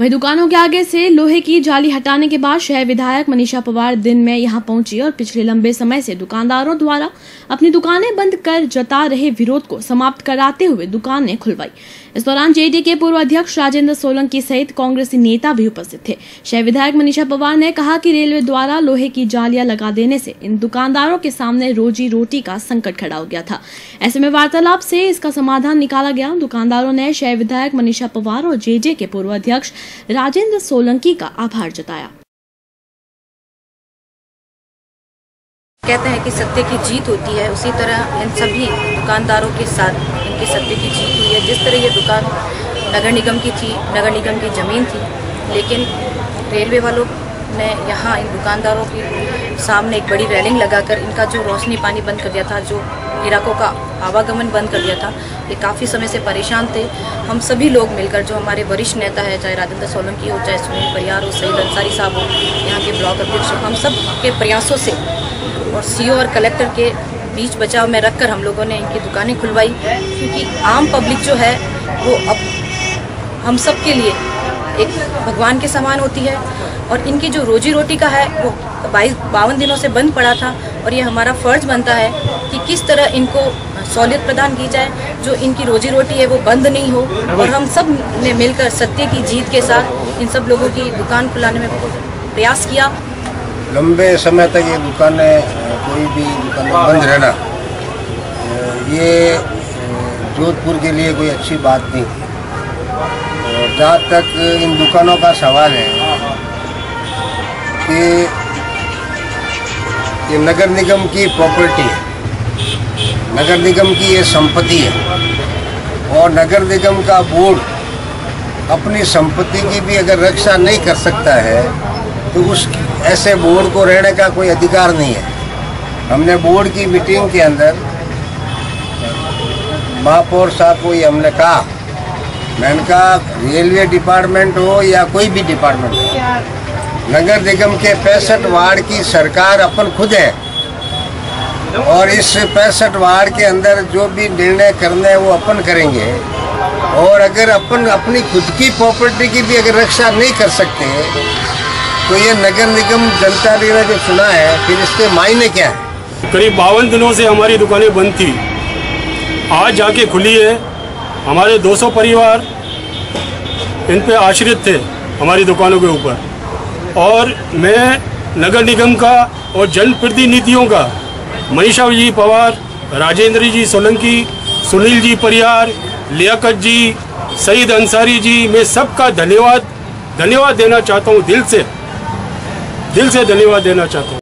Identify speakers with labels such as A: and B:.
A: वहीं दुकानों के आगे से लोहे की जाली हटाने के बाद शहर विधायक मनीषा पवार दिन में यहां पहुंची और पिछले लंबे समय से दुकानदारों द्वारा अपनी दुकानें बंद कर जता रहे विरोध को समाप्त कराते हुए दुकानें खुलवाई। इस दौरान जेडीए के पूर्व अध्यक्ष राजेंद्र सोलंकी सहित कांग्रेसी नेता भी उपस्थित थे। शहर विधायक मनीषा पवार ने कहा कि रेलवे द्वारा लोहे की जालियां लगा देने से इन दुकानदारों के सामने रोजी रोटी का संकट खड़ा हो गया था। ऐसे में वार्तालाप से इसका समाधान निकाला गया। दुकानदारों ने शहर विधायक मनीषा पवार और जेडीए के पूर्व अध्यक्ष राजेंद्र सोलंकी का आभार जताया।
B: कहते हैं कि सत्य की जीत होती है, उसी तरह इन सभी दुकानदारों के साथ इनकी सत्य की जीत हुई है। जिस तरह ये दुकान नगर निगम की थी, नगर निगम की ज़मीन थी, लेकिन रेलवे वालों ने यहाँ इन दुकानदारों के सामने एक बड़ी रेलिंग लगाकर इनका जो रोशनी पानी बंद कर दिया था, जो ग्राहकों का आवागमन बंद कर दिया था। ये काफ़ी समय से परेशान थे। हम सभी लोग मिलकर, जो हमारे वरिष्ठ नेता है, चाहे राजेंद्र सोलंकी हो, चाहे सुनील परियार हो, सईद अंसारी साहब हो, यहाँ के ब्लॉक अध्यक्ष हो, हम सब के प्रयासों से और सीओ और कलेक्टर के बीच बचाव में रखकर हम लोगों ने इनकी दुकानें खुलवाई। क्योंकि आम पब्लिक जो है वो अब हम सब के लिए एक भगवान के समान होती है और इनकी जो रोजी रोटी का है वो 52 दिनों से बंद पड़ा था और ये हमारा फ़र्ज बनता है कि किस तरह इनको सहूलियत प्रदान की जाए, जो इनकी रोजी रोटी है वो बंद नहीं हो। और हम सब ने मिलकर सत्य की जीत के साथ इन सब लोगों की दुकान खुलाने में प्रयास किया।
C: लंबे समय तक ये दुकानें, कोई भी दुकानें बंद रहना, ये जोधपुर के लिए कोई अच्छी बात नहीं थी। और जहाँ तक इन दुकानों का सवाल है कि ये नगर निगम की प्रॉपर्टी है, नगर निगम की ये संपत्ति है और नगर निगम का बोर्ड अपनी संपत्ति की भी अगर रक्षा नहीं कर सकता है तो उस ऐसे बोर्ड को रहने का कोई अधिकार नहीं है। हमने बोर्ड की मीटिंग के अंदर महापौर साहब को ये हमने कहा, मैंने कहा रेलवे डिपार्टमेंट हो या कोई भी डिपार्टमेंट हो, नगर निगम के 65 वार्ड की सरकार अपन खुद है और इस 65 वार्ड के अंदर जो भी निर्णय करने हैं वो अपन करेंगे। और अगर अपन अपनी खुद की प्रॉपर्टी की भी अगर रक्षा नहीं कर सकते तो ये नगर निगम जनता ने जो चुना है, फिर इसके मायने क्या है?
D: करीब 52 दिनों से हमारी दुकानें बंद थी, आज जाके खुली है। हमारे 200 परिवार इन पे आश्रित थे हमारी दुकानों के ऊपर। और मैं नगर निगम का और जनप्रतिनिधियों का, मनीषा जी पवार, राजेंद्र जी सोलंकी, सुनील जी परियार, लियाकत जी, सईद अंसारी जी, मैं सबका धन्यवाद देना चाहता हूँ। दिल से धन्यवाद देना चाहता हूँ।